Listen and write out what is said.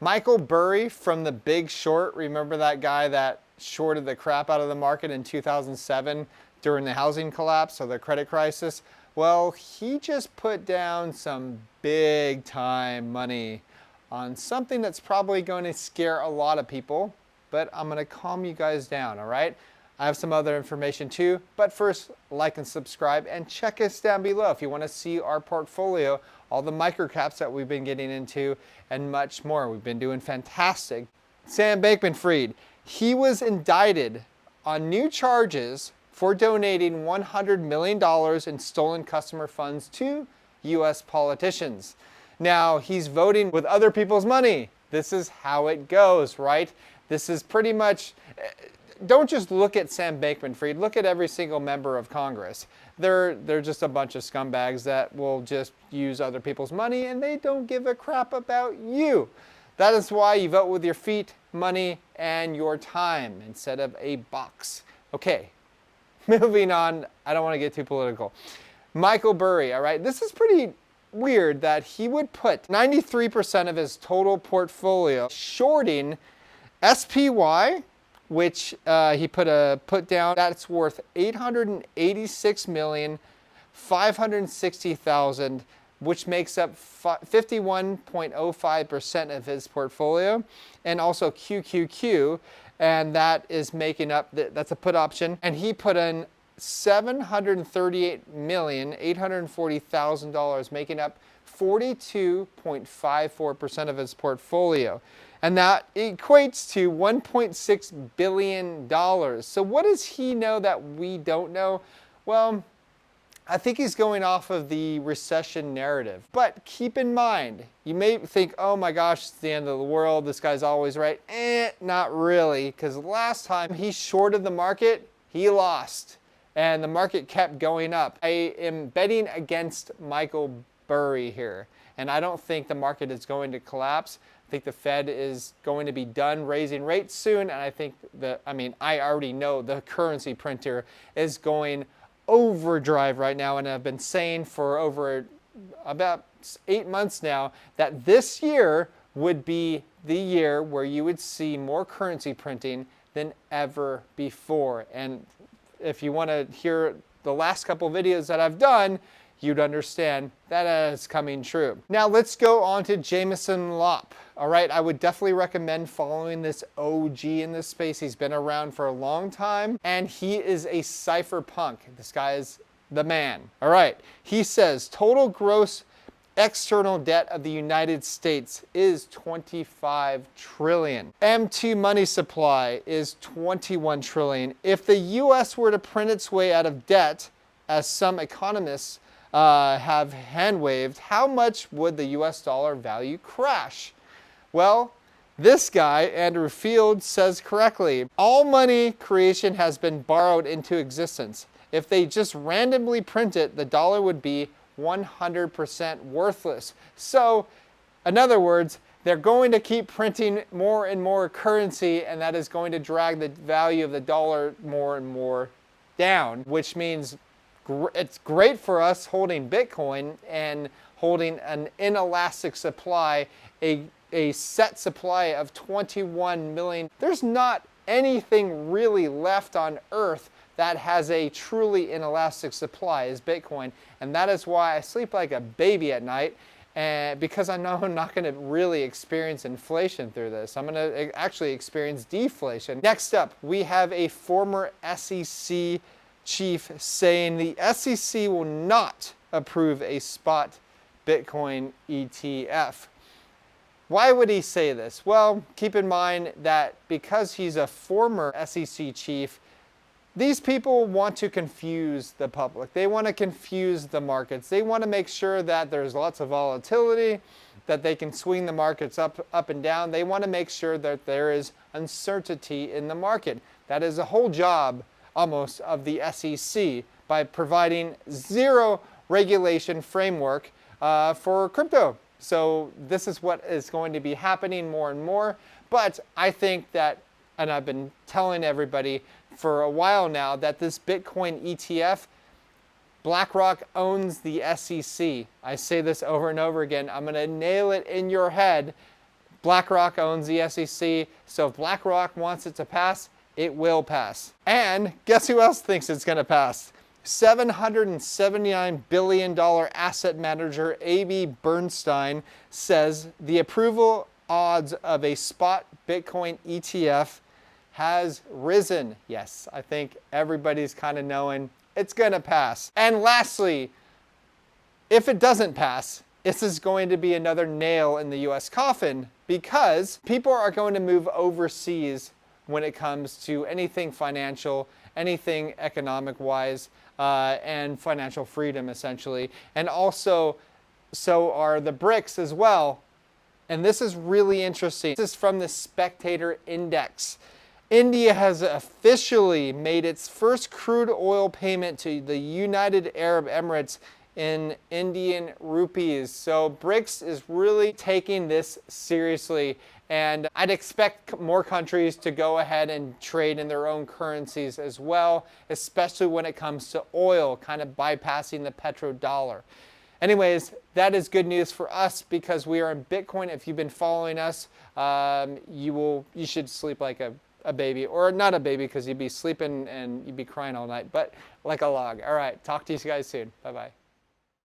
Michael Burry from The Big Short, remember that guy that shorted the crap out of the market in 2007 during the housing collapse or the credit crisis? Well, he just put down some big time money on something that's probably going to scare a lot of people, but I'm going to calm you guys down, all right? I have some other information too, but first, like and subscribe and check us down below if you want to see our portfolio, all the microcaps that we've been getting into, and much more. We've been doing fantastic. Sam Bankman-Fried, he was indicted on new charges for donating $100 million in stolen customer funds to U.S. politicians. Now, he's voting with other people's money. This is how it goes, right? This is pretty much... Don't just look at Sam Bankman-Fried, look at every single member of Congress. They're just a bunch of scumbags that will just use other people's money and they don't give a crap about you. That is why you vote with your feet, money, and your time instead of a box. Okay, moving on. I don't want to get too political. Michael Burry, all right? This is pretty weird that he would put 93% of his total portfolio shorting SPY, which he put down. That's worth $886,560,000, which makes up 51.05% of his portfolio, and also QQQ, and that is making up, that's a put option, and he put in $738,840,000, making up 42.54% of his portfolio. And that equates to $1.6 billion. So what does he know that we don't know? Well, I think he's going off of the recession narrative. But keep in mind, you may think, oh my gosh, it's the end of the world. This guy's always right. Not really, because last time he shorted the market, he lost. And the market kept going up. I am betting against Michael Burry here. And I don't think the market is going to collapse. I think the Fed is going to be done raising rates soon, and I think I already know the currency printer is going overdrive right now, and I've been saying for over about 8 months now that this year would be the year where you would see more currency printing than ever before. And if you want to hear the last couple videos that I've done, you'd understand that is coming true. Now let's go on to Jameson Lopp. All right, I would definitely recommend following this OG in this space. He's been around for a long time, and he is a cypherpunk. This guy is the man. All right, he says total gross external debt of the United States is 25 trillion. M2 money supply is 21 trillion. If the US were to print its way out of debt, as some economists have hand-waved, how much would the US dollar value crash? Well, this guy, Andrew Field, says correctly, all money creation has been borrowed into existence. If they just randomly print it, the dollar would be 100% worthless. So, in other words, they're going to keep printing more and more currency, and that is going to drag the value of the dollar more and more down, which means it's great for us holding Bitcoin and holding an inelastic supply, a set supply of 21 million. There's not anything really left on Earth that has a truly inelastic supply as Bitcoin, and that is why I sleep like a baby at night, and because I know I'm not going to really experience inflation through this. I'm going to actually experience deflation. Next up, we have a former SEC chief saying the SEC will not approve a spot Bitcoin ETF. Why would he say this? Well, keep in mind that because he's a former SEC chief, these people want to confuse the public. They want to confuse the markets. They want to make sure that there's lots of volatility, that they can swing the markets up and down. They want to make sure that there is uncertainty in the market. That is the whole job almost of the SEC, by providing zero regulation framework for crypto. So this is what is going to be happening more and more. But I think that, and I've been telling everybody for a while now, that this Bitcoin ETF, BlackRock owns the SEC. I say this over and over again. I'm going to nail it in your head. BlackRock owns the SEC, so if BlackRock wants it to pass, it will pass. And guess who else thinks it's going to pass? $779 billion asset manager AB Bernstein says the approval odds of a spot Bitcoin ETF has risen. Yes, I think everybody's kind of knowing it's going to pass. And lastly, if it doesn't pass, this is going to be another nail in the US coffin, because people are going to move overseas when it comes to anything financial, anything economic-wise, and financial freedom, essentially. And also, so are the BRICS as well. And this is really interesting. This is from the Spectator Index. India has officially made its first crude oil payment to the United Arab Emirates in Indian rupees. So BRICS is really taking this seriously, and I'd expect more countries to go ahead and trade in their own currencies as well, especially when it comes to oil, kind of bypassing the petrodollar. Anyways, that is good news for us because we are in Bitcoin. If you've been following us, you should sleep like a baby, or not a baby because you'd be sleeping and you'd be crying all night, but like a log. All right, talk to you guys soon. Bye-bye.